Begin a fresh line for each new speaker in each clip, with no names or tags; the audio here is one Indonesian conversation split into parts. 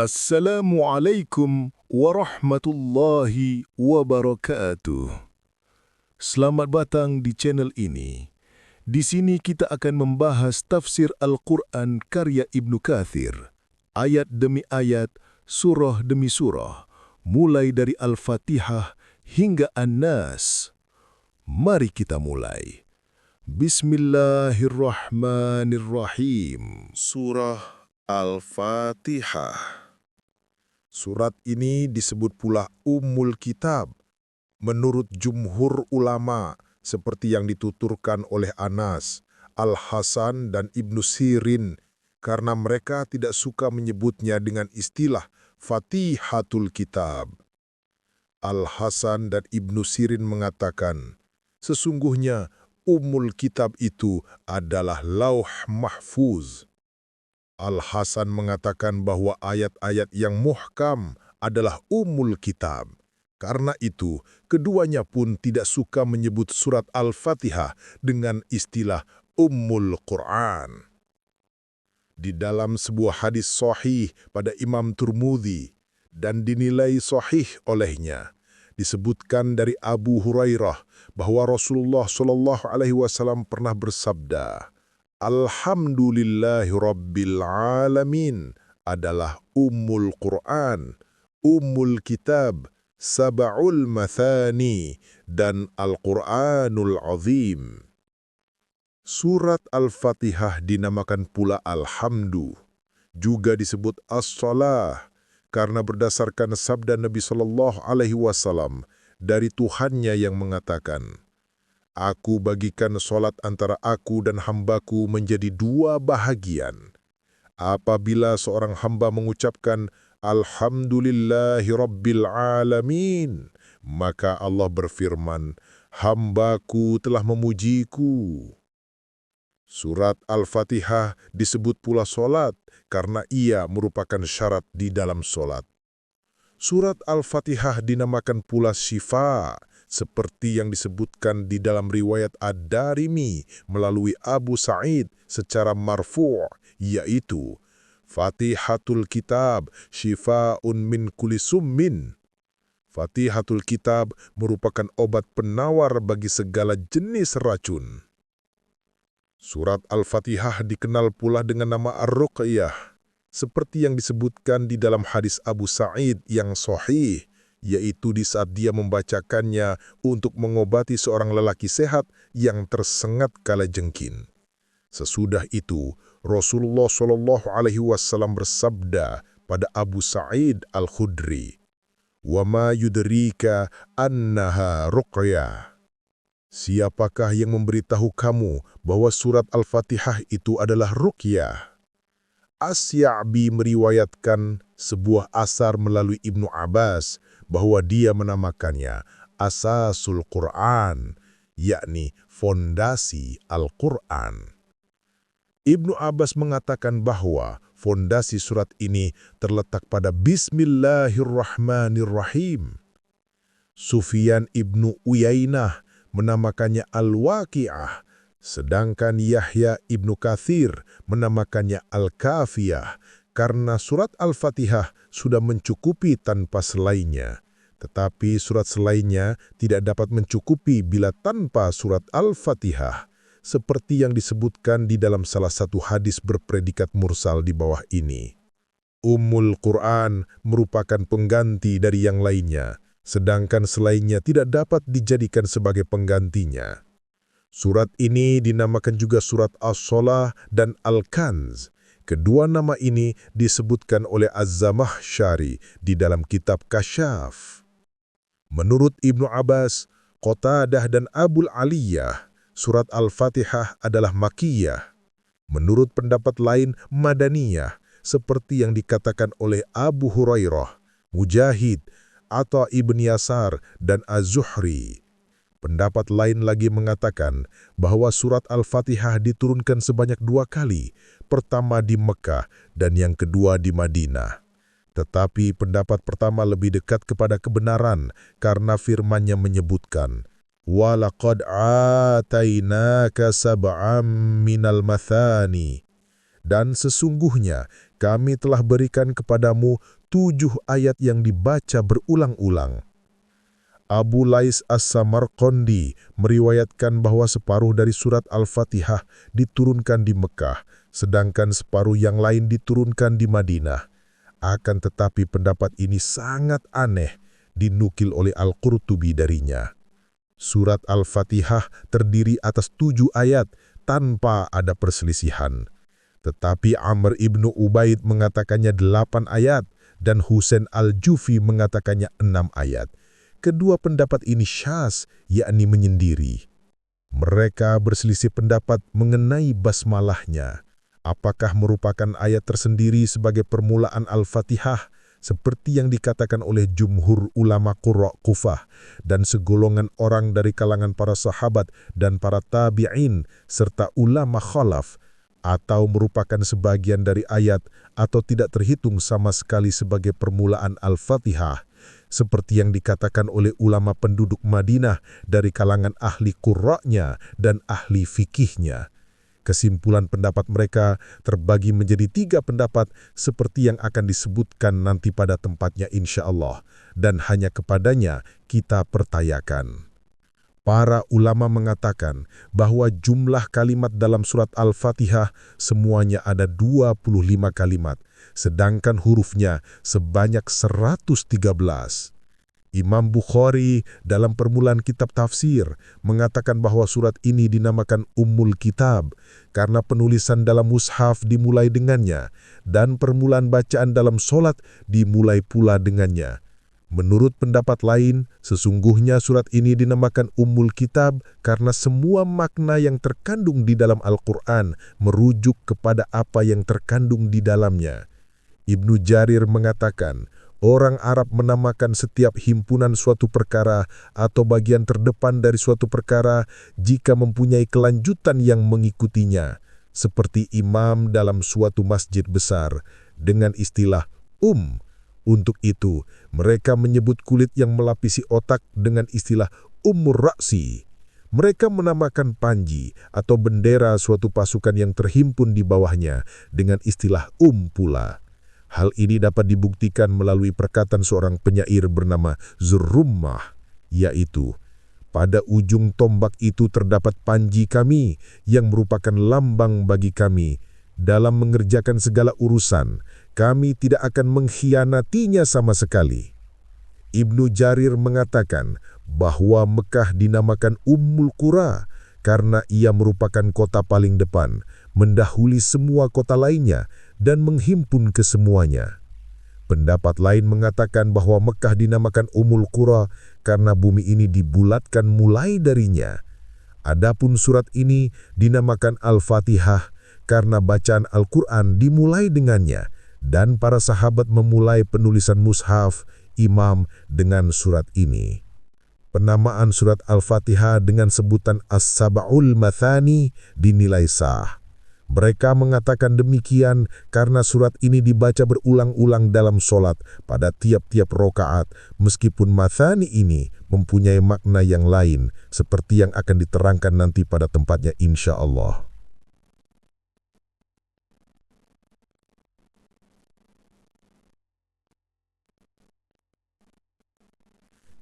Assalamualaikum warahmatullahi wabarakatuh. Selamat datang di channel ini. Di sini kita akan membahas tafsir Al-Quran karya Ibnu Katsir, ayat demi ayat, surah demi surah, mulai dari Al-Fatihah hingga An-Nas. Mari kita mulai. Bismillahirrahmanirrahim.
Surah Al-Fatihah. Surat ini disebut pula Ummul Kitab menurut jumhur ulama seperti yang dituturkan oleh Anas, Al-Hasan dan Ibnu Sirin karena mereka tidak suka menyebutnya dengan istilah Fatihatul Kitab. Al-Hasan dan Ibnu Sirin mengatakan, sesungguhnya Ummul Kitab itu adalah Lauh Mahfuz. Al-Hasan mengatakan bahwa ayat-ayat yang muhkam adalah Ummul Kitab. Karena itu, keduanya pun tidak suka menyebut surat Al-Fatihah dengan istilah Ummul Quran. Di dalam sebuah hadis sahih pada Imam Tirmidzi dan dinilai sahih olehnya, disebutkan dari Abu Hurairah bahwa Rasulullah SAW pernah bersabda, Alhamdulillahi Rabbil Alamin adalah Ummul Quran, Ummul Kitab, Sab'ul Mathani, dan Al-Quranul Azim. Surat Al-Fatihah dinamakan pula Alhamdu, juga disebut As-Salah, karena berdasarkan sabda Nabi SAW dari Tuhannya yang mengatakan, Aku bagikan solat antara aku dan hambaku menjadi dua bahagian. Apabila seorang hamba mengucapkan Alhamdulillahi Rabbil Alamin, maka Allah berfirman, Hambaku telah memujiku. Surat Al-Fatihah disebut pula solat karena ia merupakan syarat di dalam solat. Surat Al-Fatihah dinamakan pula Syifa, seperti yang disebutkan di dalam riwayat Ad-Darimi melalui Abu Sa'id secara marfu', yaitu Fatihatul Kitab Syifa'un min kulli summin. Fatihatul Kitab merupakan obat penawar bagi segala jenis racun. Surat Al-Fatihah dikenal pula dengan nama Ar-Ruqyah, seperti yang disebutkan di dalam hadis Abu Sa'id yang sahih, yaitu di saat dia membacakannya untuk mengobati seorang lelaki sehat yang tersengat kalajengking. Sesudah itu, Rasulullah SAW bersabda pada Abu Sa'id Al-Khudri, "Wa ma yudrika annaha ruqyah." Siapakah yang memberitahu kamu bahwa surat Al-Fatihah itu adalah ruqyah? As-Sya'bi meriwayatkan sebuah asar melalui Ibnu Abbas bahwa dia menamakannya Asasul Quran, yakni fondasi Al-Quran. Ibnu Abbas mengatakan bahwa fondasi surat ini terletak pada Bismillahirrahmanirrahim. Sufyan Ibnu Uyainah menamakannya Al-Waqi'ah, sedangkan Yahya Ibnu Katsir menamakannya Al-Kafiyah, karena surat Al-Fatihah sudah mencukupi tanpa selainnya. Tetapi surat selainnya tidak dapat mencukupi bila tanpa surat Al-Fatihah, seperti yang disebutkan di dalam salah satu hadis berpredikat mursal di bawah ini. Ummul Quran merupakan pengganti dari yang lainnya, sedangkan selainnya tidak dapat dijadikan sebagai penggantinya. Surat ini dinamakan juga surat As-Salah dan Al-Kanz. Kedua nama ini disebutkan oleh Az-Zamakhsyari di dalam kitab Kasyaf. Menurut Ibnu Abbas, Qatadah dan Abul Aliyah, surat Al-Fatihah adalah Makkiyah. Menurut pendapat lain, Madaniyah, seperti yang dikatakan oleh Abu Hurairah, Mujahid, Atha ibn Yasar, dan Az-Zuhri. Pendapat lain lagi mengatakan bahwa surat Al-Fatihah diturunkan sebanyak 2 kali, pertama di Mekah dan yang kedua di Madinah. Tetapi pendapat pertama lebih dekat kepada kebenaran karena firman-Nya menyebutkan, وَلَقَدْ آتَيْنَاكَ سَبْعًا مِنَ الْمَثَانِي. Dan sesungguhnya kami telah berikan kepadamu 7 ayat yang dibaca berulang-ulang. Abu Lais As-Samarqandi meriwayatkan bahwa separuh dari surat Al-Fatihah diturunkan di Mekah, sedangkan separuh yang lain diturunkan di Madinah. Akan tetapi pendapat ini sangat aneh, dinukil oleh Al-Qurtubi darinya. Surat Al-Fatihah terdiri atas 7 ayat tanpa ada perselisihan. Tetapi Amr ibnu Ubaid mengatakannya 8 ayat dan Husain al-Jufi mengatakannya 6 ayat. Kedua pendapat ini syaz, yakni menyendiri. Mereka berselisih pendapat mengenai basmalahnya. Apakah merupakan ayat tersendiri sebagai permulaan Al-Fatihah, seperti yang dikatakan oleh jumhur ulama Qurra Kufah dan segolongan orang dari kalangan para sahabat dan para tabi'in serta ulama khalaf, atau merupakan sebagian dari ayat atau tidak terhitung sama sekali sebagai permulaan Al-Fatihah, seperti yang dikatakan oleh ulama penduduk Madinah dari kalangan ahli Qurra'nya dan ahli fikihnya. Kesimpulan pendapat mereka terbagi menjadi 3 pendapat seperti yang akan disebutkan nanti pada tempatnya insya Allah, dan hanya kepadanya kita pertayakan. Para ulama mengatakan bahwa jumlah kalimat dalam surat Al-Fatihah semuanya ada 25 kalimat, sedangkan hurufnya sebanyak 113. Imam Bukhari dalam permulaan kitab tafsir mengatakan bahwa surat ini dinamakan Ummul Kitab karena penulisan dalam mushaf dimulai dengannya dan permulaan bacaan dalam solat dimulai pula dengannya. Menurut pendapat lain, sesungguhnya surat ini dinamakan Ummul Kitab karena semua makna yang terkandung di dalam Al-Quran merujuk kepada apa yang terkandung di dalamnya. Ibnu Jarir mengatakan, orang Arab menamakan setiap himpunan suatu perkara atau bagian terdepan dari suatu perkara jika mempunyai kelanjutan yang mengikutinya, seperti imam dalam suatu masjid besar, dengan istilah Untuk itu, mereka menyebut kulit yang melapisi otak dengan istilah Ummur Ra'si. Mereka menamakan panji atau bendera suatu pasukan yang terhimpun di bawahnya dengan istilah pula. Hal ini dapat dibuktikan melalui perkataan seorang penyair bernama Zurrummah, yaitu, pada ujung tombak itu terdapat panji kami yang merupakan lambang bagi kami. Dalam mengerjakan segala urusan, kami tidak akan mengkhianatinya sama sekali. Ibnu Jarir mengatakan bahwa Mekah dinamakan Ummul Qura karena ia merupakan kota paling depan, mendahului semua kota lainnya dan menghimpun kesemuanya. Pendapat lain mengatakan bahwa Mekah dinamakan Ummul Qura karena bumi ini dibulatkan mulai darinya. Adapun surat ini dinamakan Al-Fatihah karena bacaan Al-Quran dimulai dengannya, dan para sahabat memulai penulisan mushaf imam dengan surat ini. Penamaan surat Al-Fatihah dengan sebutan As-Sab'ul Mathani dinilai sah. Mereka mengatakan demikian karena surat ini dibaca berulang-ulang dalam solat pada tiap-tiap rokaat, meskipun Mathani ini mempunyai makna yang lain, seperti yang akan diterangkan nanti pada tempatnya insya Allah.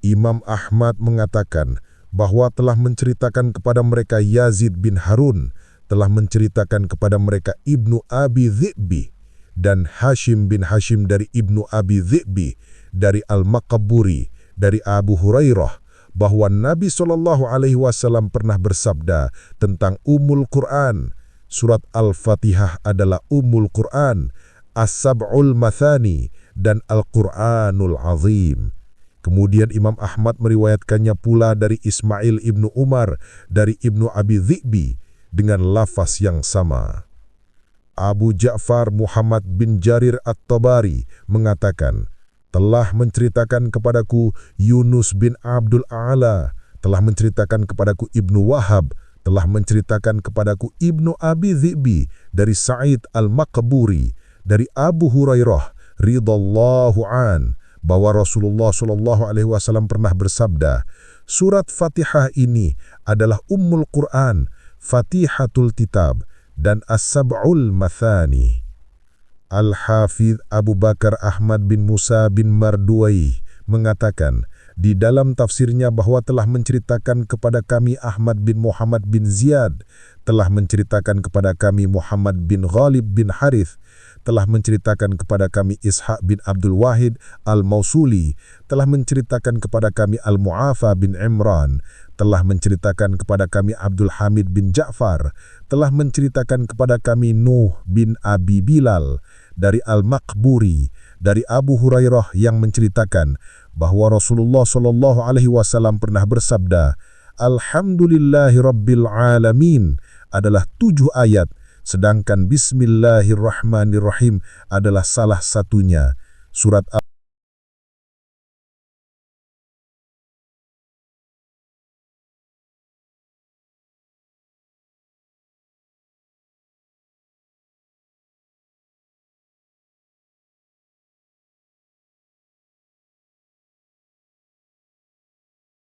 Imam Ahmad mengatakan bahwa telah menceritakan kepada mereka Yazid bin Harun, telah menceritakan kepada mereka Ibnu Abi Dhi'bi dan Hashim bin Hashim dari Ibnu Abi Dhi'bi dari Al-Maqburi dari Abu Hurairah bahwa Nabi SAW pernah bersabda tentang Ummul Quran. Surat Al-Fatihah adalah Ummul Quran, As-Sab'ul Mathani dan Al-Quranul Azim. Kemudian Imam Ahmad meriwayatkannya pula dari Ismail ibnu Umar dari Ibnu Abi Dhi'bi dengan lafaz yang sama. Abu Ja'far Muhammad bin Jarir At-Tabari mengatakan, telah menceritakan kepadaku Yunus bin Abdul A'la, telah menceritakan kepadaku Ibnu Wahab, telah menceritakan kepadaku Ibnu Abi Dhi'bi dari Sa'id Al-Maqburi dari Abu Hurairah ridallahu an, bahwa Rasulullah SAW pernah bersabda, surat Fatihah ini adalah Ummul Quran, Fatihatul Kitab, dan As-Sab'ul Mathani. Al-Hafidh Abu Bakar Ahmad bin Musa bin Marduai mengatakan di dalam tafsirnya bahwa telah menceritakan kepada kami Ahmad bin Muhammad bin Ziyad, telah menceritakan kepada kami Muhammad bin Ghalib bin Harith, telah menceritakan kepada kami Ishaq bin Abdul Wahid Al-Mausuli, telah menceritakan kepada kami Al-Mu'afa bin Imran, telah menceritakan kepada kami Abdul Hamid bin Ja'far, telah menceritakan kepada kami Nuh bin Abi Bilal, dari Al-Maqburi, dari Abu Hurairah yang menceritakan bahwa Rasulullah SAW pernah bersabda, Alhamdulillahi Rabbil Alamin adalah 7 ayat, sedangkan Bismillahirrahmanirrahim adalah salah satunya. Surat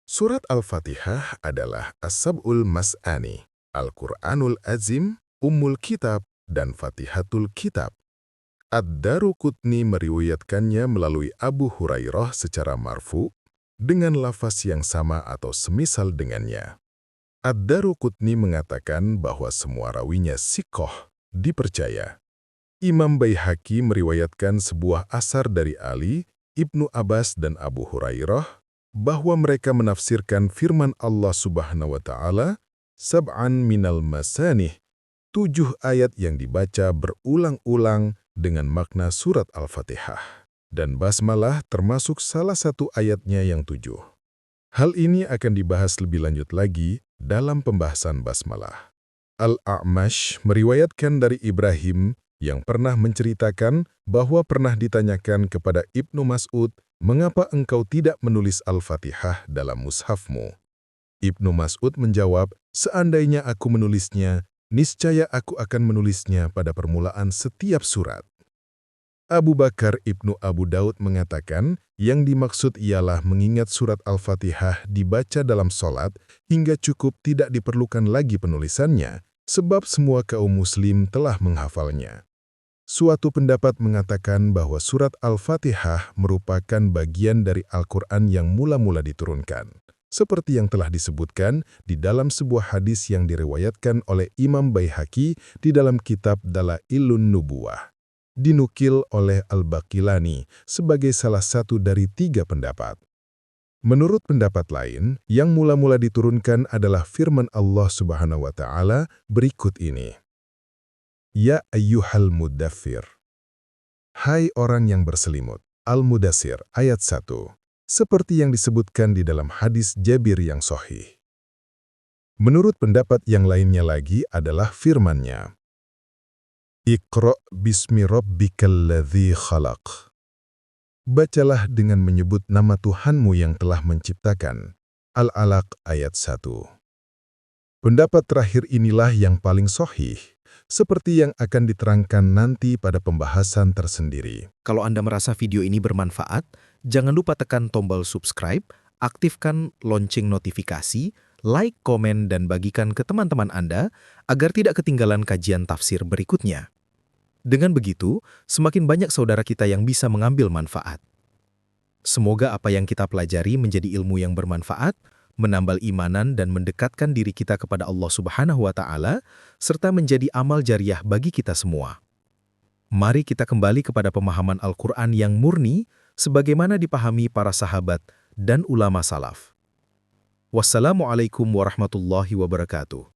Surat Al-Fatihah adalah As-Sab'ul Mas'ani, Al-Quranul Azim, Ummul Kitab, dan Fatihatul Kitab. Ad-Daruqutni meriwayatkannya melalui Abu Hurairah secara marfu, dengan lafaz yang sama atau semisal dengannya. Ad-Daruqutni mengatakan bahwa semua rawinya siqah, dipercaya. Imam Baihaqi meriwayatkan sebuah asar dari Ali, Ibnu Abbas dan Abu Hurairah, bahwa mereka menafsirkan firman Allah Subhanahu wa Ta'ala, Sab'an minal masanih, 7 ayat yang dibaca berulang-ulang dengan makna surat Al-Fatihah. Dan basmalah termasuk salah satu ayatnya yang 7. Hal ini akan dibahas lebih lanjut lagi dalam pembahasan basmalah. Al-A'mash meriwayatkan dari Ibrahim yang pernah menceritakan bahwa pernah ditanyakan kepada Ibnu Mas'ud, mengapa engkau tidak menulis Al-Fatihah dalam mushafmu? Ibnu Mas'ud menjawab, seandainya aku menulisnya, niscaya aku akan menulisnya pada permulaan setiap surat. Abu Bakar Ibnu Abu Daud mengatakan, yang dimaksud ialah mengingat surat Al-Fatihah dibaca dalam sholat hingga cukup tidak diperlukan lagi penulisannya, sebab semua kaum muslim telah menghafalnya. Suatu pendapat mengatakan bahwa surat Al-Fatihah merupakan bagian dari Al-Quran yang mula-mula diturunkan, seperti yang telah disebutkan di dalam sebuah hadis yang diriwayatkan oleh Imam Baihaqi di dalam kitab Dalailun Nubuwah, dinukil oleh Al-Baqilani sebagai salah satu dari 3 pendapat. Menurut pendapat lain, yang mula-mula diturunkan adalah firman Allah Subhanahu wa Ta'ala berikut ini. Ya ayyuhal muddathir. Hai orang yang berselimut. Al-Mudaththir ayat 1. Seperti yang disebutkan di dalam hadis Jabir yang sahih. Menurut pendapat yang lainnya lagi adalah firman-Nya. Iqra' bismi rabbikal ladzi khalaq. Bacalah dengan menyebut nama Tuhanmu yang telah menciptakan. Al-Alaq ayat 1. Pendapat terakhir inilah yang paling sahih, seperti yang akan diterangkan nanti pada pembahasan tersendiri.
Kalau Anda merasa video ini bermanfaat, jangan lupa tekan tombol subscribe, aktifkan lonceng notifikasi, like, komen, dan bagikan ke teman-teman Anda agar tidak ketinggalan kajian tafsir berikutnya. Dengan begitu, semakin banyak saudara kita yang bisa mengambil manfaat. Semoga apa yang kita pelajari menjadi ilmu yang bermanfaat, menambal imanan dan mendekatkan diri kita kepada Allah Subhanahu wa Ta'ala, serta menjadi amal jariah bagi kita semua. Mari kita kembali kepada pemahaman Al-Quran yang murni, sebagaimana dipahami para sahabat dan ulama salaf. Wassalamualaikum warahmatullahi wabarakatuh.